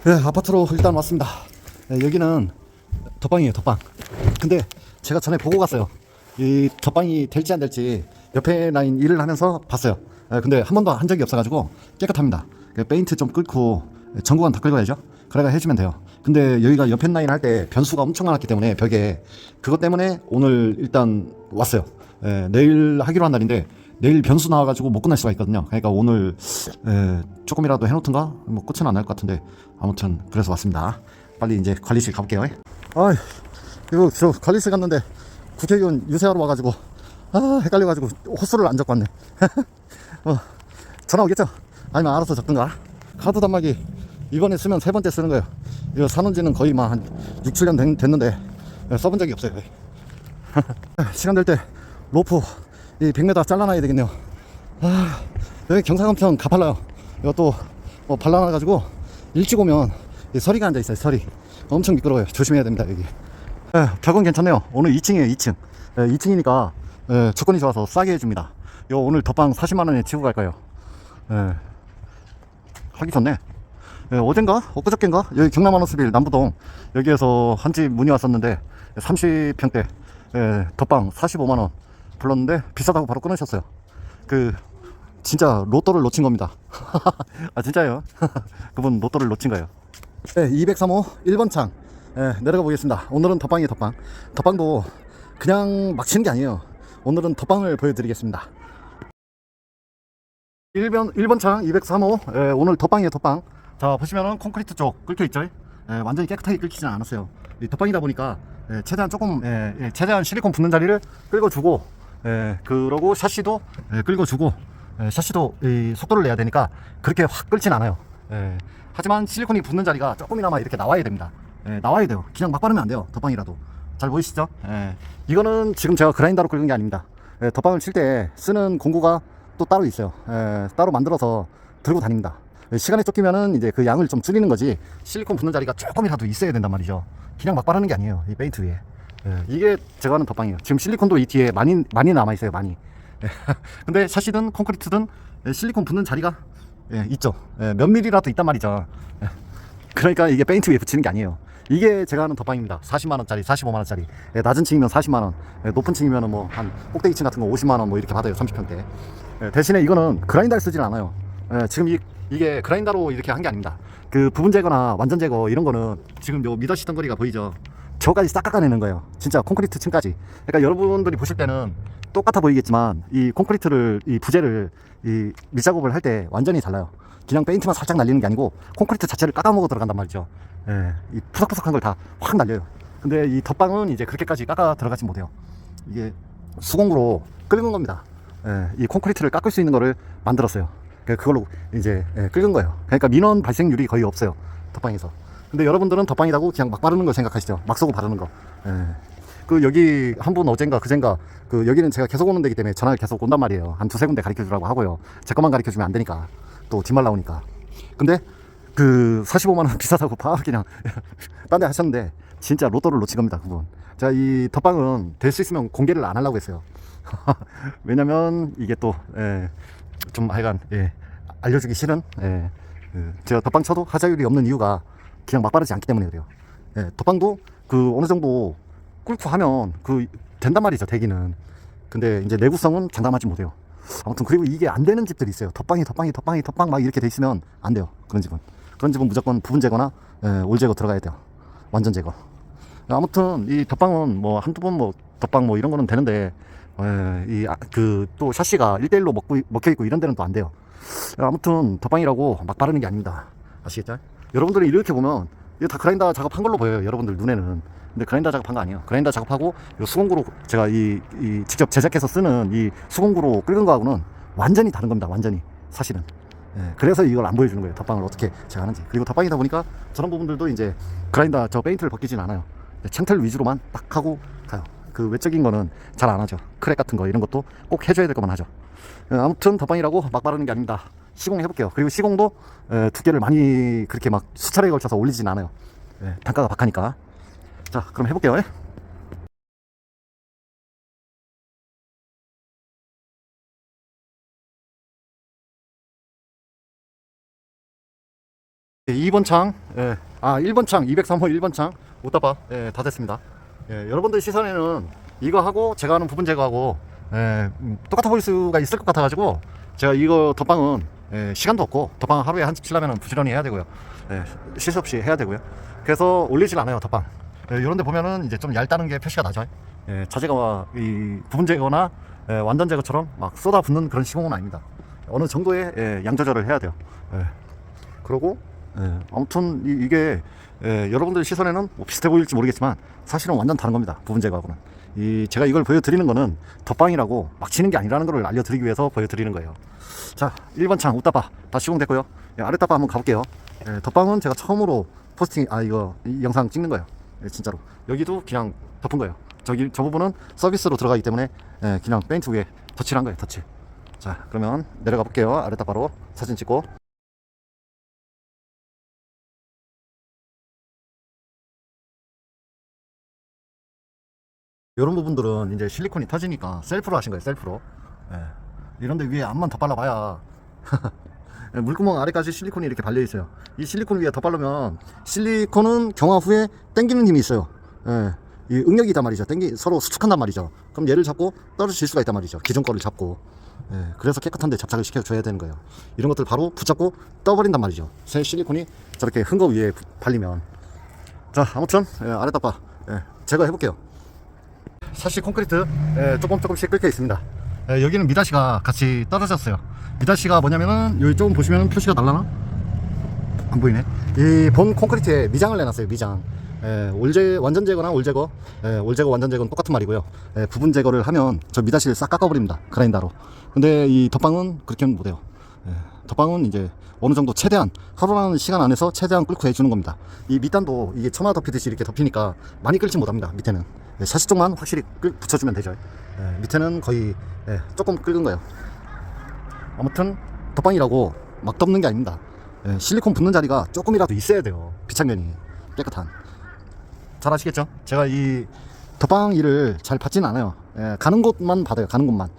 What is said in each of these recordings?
네, 아파트로 일단 왔습니다. 네, 여기는 덧방이에요, 덧방. 근데 제가 전에 보고 갔어요. 이 덧방이 될지 안 될지 옆에 라인 일을 하면서 봤어요. 네, 근데 한 번도 한 적이 없어가지고 깨끗합니다. 페인트 좀 끓고 전구관 다 긁어야죠. 그래가 해주면 돼요. 근데 여기가 옆에 라인 할 때 변수가 엄청 많았기 때문에 벽에 그것 때문에 오늘 일단 왔어요. 내일 하기로 한 날인데 내일 변수 나와가지고 못 끝날 수가 있거든요. 그러니까 오늘 조금이라도 해놓던가 뭐 끝은 안 날 것 같은데 아무튼 그래서 왔습니다. 빨리 이제 관리실 가볼게요. 아, 이거 저 관리실 갔는데 국회의원 유세하러 와가지고 헷갈려가지고 호수를 안 적고 왔네. 전화 오겠죠? 아니면 알아서 적든가. 카드 단말기 이번에 쓰면 세 번째 쓰는 거예요. 이거 사놓은 지는 거의 한 6, 7년 됐는데 써본 적이 없어요. 시간 될 때 로프 이 100m 잘라놔야 되겠네요. 여기 경사감평 가팔라요. 이것도 뭐 발라놔가지고 일찍 오면 서리가 앉아있어요. 서리 엄청 미끄러워요. 조심해야 됩니다. 여기 벽은 괜찮네요. 오늘 2층이에요. 2층 2층이니까 조건이 좋아서 싸게 해줍니다. 요 오늘 덧방 40만원에 치고 갈 거예요. 하기 좋네. 어젠가 엊그저께인가 여기 경남 아노스빌 남부동 여기에서 한 집 문의 왔었는데 30평대 덧방 45만원 불렀는데 비싸다고 바로 끊으셨어요. 진짜 로또를 놓친 겁니다. 아 진짜요? 그분 로또를 놓친 거예요. 203호 1번 창 내려가 보겠습니다. 오늘은 덧방이에요. 덧방. 덧방도 그냥 막 치는 게 아니에요. 오늘은 덧방을 보여드리겠습니다. 1번 창 203호 오늘 덧방이에요. 덧방. 자 보시면은 콘크리트 쪽 끓여있죠. 완전히 깨끗하게 끓이지는 않았어요. 이 덧방이다 보니까 최대한 조금 최대한 실리콘 붙는 자리를 긁어주고 그러고 샤시도 긁어주고 샤시도 이 속도를 내야 되니까 그렇게 확 끓진 않아요. 하지만 실리콘이 붙는 자리가 조금이나마 이렇게 나와야 됩니다. 나와야 돼요. 그냥 막 바르면 안 돼요. 덧방이라도. 잘 보이시죠? 이거는 지금 제가 그라인더로 긁은 게 아닙니다. 덧방을 칠 때 쓰는 공구가 또 따로 있어요. 따로 만들어서 들고 다닙니다. 시간에 쫓기면은 이제 그 양을 좀 줄이는 거지 실리콘 붙는 자리가 조금이라도 있어야 된단 말이죠. 그냥 막 바르는 게 아니에요. 이 페인트 위에. 이게 제가 하는 덧방이에요. 지금 실리콘도 이 뒤에 많이 남아 있어요. 많이. 근데 샤시든 콘크리트든 실리콘 붙는 자리가 있죠. 몇 밀리라도 있단 말이죠. 그러니까 이게 페인트 위에 붙이는 게 아니에요. 이게 제가 하는 덧방입니다. 40만원짜리 45만원짜리 낮은 층이면 40만원 높은 층이면 뭐 한 꼭대기층 같은 거 50만원 뭐 이렇게 받아요. 30평대. 대신에 이거는 그라인더를 쓰진 않아요. 지금 이게 그라인더로 이렇게 한 게 아닙니다. 그 부분 제거나 완전 제거 이런 거는 지금 요 미더시던 거리가 보이죠. 저까지 싹 깎아내는 거예요. 진짜 콘크리트 층까지. 그러니까 여러분들이 보실 때는 똑같아 보이겠지만 이 콘크리트를 이 부재를 이 밑작업을 할 때 완전히 달라요. 그냥 페인트만 살짝 날리는 게 아니고 콘크리트 자체를 깎아먹어 들어간단 말이죠. 이 푸석푸석한 걸 다 확 날려요. 근데 이 덧방은 이제 그렇게까지 깎아 들어가지 못해요. 이게 수공구로 긁은 겁니다. 이 콘크리트를 깎을 수 있는 거를 만들었어요. 그걸로 이제 긁은 거예요. 그러니까 민원 발생률이 거의 없어요. 덧방에서. 근데 여러분들은 덧방이라고 그냥 막 바르는 걸 생각하시죠. 막 쏘고 바르는 거. 여기 한 분 어젠가 그젠가 여기는 제가 계속 오는 데기 때문에 전화를 계속 온단 말이에요. 한 두세 군데 가르쳐 주라고 하고요. 제 것만 가르쳐 주면 안 되니까. 또 뒷말 나오니까. 근데 45만원 비싸다고 바로 그냥 딴 데 하셨는데 진짜 로또를 놓친 겁니다. 그분. 자, 이 덧방은 될 수 있으면 공개를 안 하려고 했어요. 왜냐면 이게 또 좀 하여간 알려주기 싫은 제가 덧방 쳐도 하자율이 없는 이유가 그냥 막 바르지 않기 때문에 그래요. 덧방도 어느 정도 꿇고 하면 된단 말이죠. 대기는. 근데 이제 내구성은 장담하지 못해요. 아무튼 그리고 이게 안 되는 집들이 있어요. 덧방 막 이렇게 돼 있으면 안 돼요. 그런 집은 무조건 부분 제거나 올 제거 들어가야 돼요. 완전 제거. 아무튼 이 덧방은 뭐 한두 번 뭐 덧방 뭐 이런 거는 되는데 또 샤시가 1대1로 먹혀 있고 이런 데는 또 안 돼요. 아무튼 덧방이라고 막 바르는 게 아닙니다. 아시겠죠? 여러분들이 이렇게 보면 이거 다 그라인더 작업한 걸로 보여요. 여러분들 눈에는. 근데 그라인더 작업한 거 아니에요. 그라인더 작업하고 이 수공구로 제가 직접 제작해서 쓰는 이 수공구로 끓는 거하고는 완전히 다른 겁니다. 완전히 사실은. 그래서 이걸 안 보여주는 거예요. 덧방을 어떻게 제가 하는지. 그리고 덧방이다 보니까 저런 부분들도 이제 그라인더 페인트를 벗기진 않아요. 창틀 위주로만 딱 하고 가요. 그 외적인 거는 잘 안 하죠. 크랙 같은 거 이런 것도 꼭 해줘야 될 것만 하죠. 아무튼 덧방이라고 막 바르는 게 아닙니다. 시공 해볼게요. 그리고 시공도 두께를 많이 그렇게 막 수차례에 걸쳐서 올리진 않아요. 단가가 박하니까. 자, 그럼 해볼게요. 2번 창, 1번 창, 203호 1번 창, 옷다바, 다 됐습니다. 여러분들 시선에는 이거 하고 제가 하는 부분 제거하고, 똑같아 보일 수가 있을 것 같아가지고, 제가 이거 덧방은, 시간도 없고, 덧방 하루에 한 집 치려면 부지런히 해야 되고요. 실수 없이 해야 되고요. 그래서 올리질 않아요, 덧방. 이런데 보면은 이제 좀 얇다는 게 표시가 나죠. 자재가 이 부분 제거나 완전 제거처럼 막 쏟아붓는 그런 시공은 아닙니다. 어느 정도의 양 조절을 해야 돼요. 그리고 아무튼 이게 여러분들 시선에는 뭐 비슷해 보일지 모르겠지만 사실은 완전 다른 겁니다. 부분 제거하고는. 제가 이걸 보여드리는 거는 덧방이라고 막 치는 게 아니라는 걸 알려드리기 위해서 보여드리는 거예요. 자, 1번 창 웃다바 다 시공됐고요. 아랫다바 한번 가볼게요. 덧방은 제가 처음으로 이 영상 찍는 거예요. 진짜로. 여기도 그냥 덮은 거예요. 저 부분은 서비스로 들어가기 때문에 그냥 페인트 위에 덧칠한 거예요. 덧칠. 자, 그러면 내려가 볼게요. 아랫다바로 사진 찍고. 이런 부분들은 이제 실리콘이 터지니까 셀프로 하신 거예요. 셀프로. 이런데 위에 앞만 더 발라봐야 물구멍 아래까지 실리콘이 이렇게 발려 있어요. 이 실리콘 위에 더 바르면 실리콘은 경화 후에 당기는 힘이 있어요. 이 응력이 있단 말이죠. 서로 수축한단 말이죠. 그럼 얘를 잡고 떨어질 수가 있단 말이죠. 기존 거를 잡고. 그래서 깨끗한데 잡착을 시켜줘야 되는 거예요. 이런 것들 바로 붙잡고 떠버린단 말이죠. 새 실리콘이 저렇게 흠거 위에 발리면. 자, 아무튼 아랫다바 제거해 볼게요. 사실 콘크리트 조금씩 끓여 있습니다. 여기는 미다시가 같이 떨어졌어요. 미다시가 뭐냐면은 여기 조금 보시면 표시가 달라나? 안 보이네. 이 본 콘크리트에 미장을 내놨어요. 미장. 완전 제거나 올 제거, 완전 제거는 똑같은 말이고요. 부분 제거를 하면 저 미다시를 싹 깎아버립니다. 그라인더로. 근데 이 덧방은 그렇게는 못해요. 덧방은 이제 어느 정도 최대한 하루라는 시간 안에서 최대한 끓고 해주는 겁니다. 이 밑단도 이게 처마 덮이듯이 이렇게 덮이니까 많이 끓지 못합니다. 밑에는 샤시 쪽만 확실히 붙여주면 되죠. 밑에는 거의 조금 끓는 거예요. 아무튼 덧방이라고 막 덮는 게 아닙니다. 실리콘 붙는 자리가 조금이라도 있어야 돼요. 비창면이 깨끗한. 잘 아시겠죠? 제가 이 덧방 일을 잘 받지는 않아요. 가는 곳만 받아요. 가는 곳만.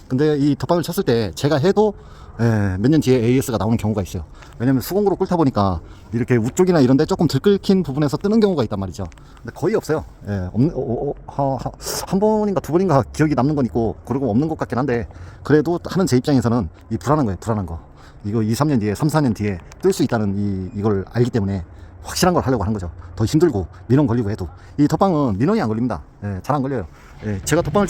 근데 이 덧방을 쳤을 때 제가 해도 몇 년 뒤에 AS가 나오는 경우가 있어요. 왜냐면 수공구로 끓다 보니까 이렇게 우쪽이나 이런데 조금 덜 끓긴 부분에서 뜨는 경우가 있단 말이죠. 근데 거의 없어요. 한 번인가 두 번인가 기억이 남는 건 있고 그리고 없는 것 같긴 한데 그래도 하는 제 입장에서는 이 불안한 거예요. 불안한 거. 이거 2, 3년 뒤에 3, 4년 뒤에 뜰 수 있다는 이걸 알기 때문에 확실한 걸 하려고 하는 거죠. 더 힘들고 민원 걸리고 해도 이 덧방은 민원이 안 걸립니다. 잘 안 걸려요. 제가 덧방을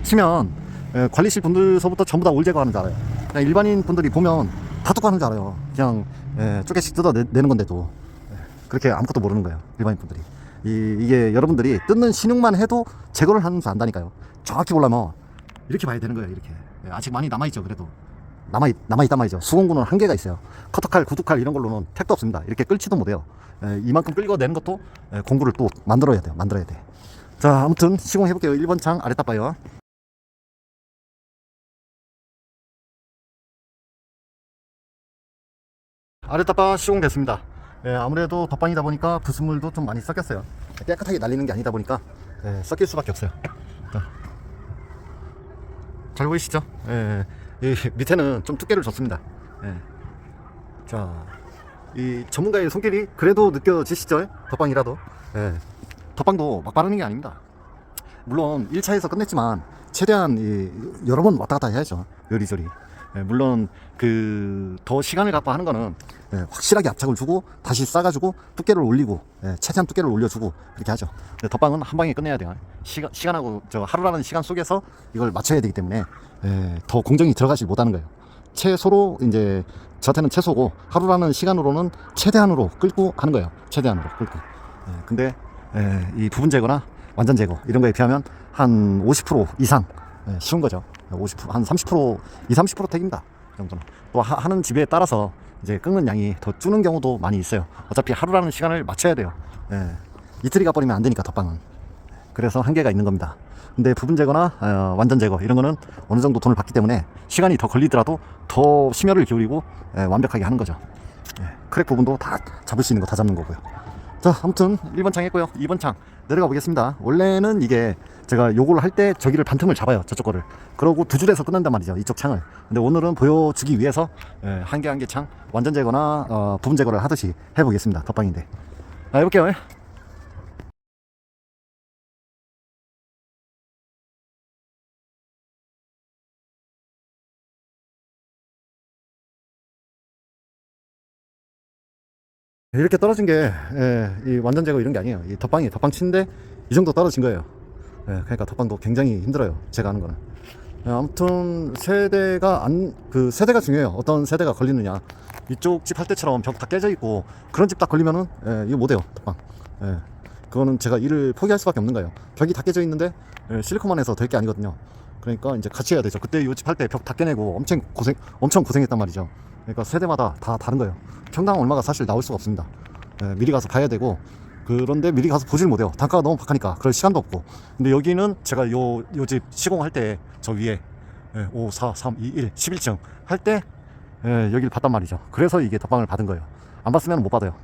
치면 관리실 분들서부터 전부 다 올 제거하는 줄 알아요. 그냥 일반인 분들이 보면 다 똑같은 줄 알아요. 그냥 쪼개씩 뜯어내는 건데도 그렇게 아무것도 모르는 거예요. 일반인 분들이. 이게 여러분들이 뜯는 신용만 해도 제거를 하는 줄 안다니까요. 정확히 보려면 이렇게 봐야 되는 거예요. 이렇게. 아직 많이 남아있죠. 그래도 남아있단 말이죠. 수공구는 한계가 있어요. 커터칼, 구두칼 이런 걸로는 택도 없습니다. 이렇게 끌지도 못해요. 이만큼 끌고내는 것도 공구를 또 만들어야 돼요. 만들어야 돼. 자, 아무튼 시공해볼게요. 1번 창 아래 따봐요. 아랫다바 시공됐습니다. 아무래도 덧방이다 보니까 부순물도 좀 많이 섞였어요. 깨끗하게 날리는 게 아니다 보니까 섞일 수밖에 없어요. 잘 보이시죠? 이 밑에는 좀 두께를 줬습니다. 자, 이 전문가의 손길이 그래도 느껴지시죠? 덧방이라도. 덧방도 막 바르는 게 아닙니다. 물론 1차에서 끝냈지만 최대한 여러 번 왔다 갔다 해야죠. 요리조리. 물론 더 시간을 갖고 하는 거는 확실하게 압착을 주고 다시 싸가지고 두께를 올리고 최대한 두께를 올려주고 그렇게 하죠. 근데 덧방은 한 방에 끝내야 돼요. 시간하고 하루라는 시간 속에서 이걸 맞춰야 되기 때문에 더 공정이 들어가지 못하는 거예요. 최소로 이제 저한테는 최소고 하루라는 시간으로는 최대한으로 끌고 하는 거예요. 최대한으로 끌고. 근데 이 부분 제거나 완전 제거 이런 거에 비하면 한 50% 이상 쉬운 거죠. 50%, 한 30%, 30% 택입니다. 그 정도는. 또 하는 집에 따라서 이제 끓는 양이 더 주는 경우도 많이 있어요. 어차피 하루라는 시간을 맞춰야 돼요. 이틀이 가버리면 안 되니까 덧방은. 그래서 한계가 있는 겁니다. 근데 부분 제거나 완전 제거 이런 거는 어느 정도 돈을 받기 때문에 시간이 더 걸리더라도 더 심혈을 기울이고 완벽하게 하는 거죠. 크랙 부분도 다 잡을 수 있는 거 다 잡는 거고요. 자, 아무튼 1번 창 했고요. 2번 창 내려가 보겠습니다. 원래는 이게 제가 요걸 할 때 저기를 반틈을 잡아요, 저쪽 거를. 그러고 두 줄에서 끝난단 말이죠, 이쪽 창을. 근데 오늘은 보여주기 위해서 한 개 한 개 창 완전 제거나 부분 제거를 하듯이 해보겠습니다. 덧방인데 해볼게요. 이렇게 떨어진 게 이 완전 제거 이런 게 아니에요. 이 덧방이 덧방 치는데 이 정도 떨어진 거예요. 그러니까 덧방도 굉장히 힘들어요, 제가 하는 거는. 아무튼 세대가 그 세대가 중요해요. 어떤 세대가 걸리느냐. 이쪽 집 할 때처럼 벽 다 깨져 있고 그런 집 딱 걸리면은 이거 못해요, 덧방. 그거는 제가 일을 포기할 수밖에 없는 거예요. 벽이 다 깨져 있는데 실리콘만 해서 될 게 아니거든요. 그러니까 이제 같이 해야 되죠. 그때 이 집 할 때 벽 다 깨내고 엄청 고생했단 말이죠. 그러니까 세대마다 다 다른 거예요. 평당 얼마가 사실 나올 수가 없습니다. 미리 가서 봐야 되고, 그런데 미리 가서 보질 못해요. 단가가 너무 박하니까 그럴 시간도 없고. 근데 여기는 제가 요 집 시공할 때 저 위에 5, 4, 3, 2, 1, 11층 할 때 여기를 봤단 말이죠. 그래서 이게 덧방을 받은 거예요. 안 봤으면 못 받아요.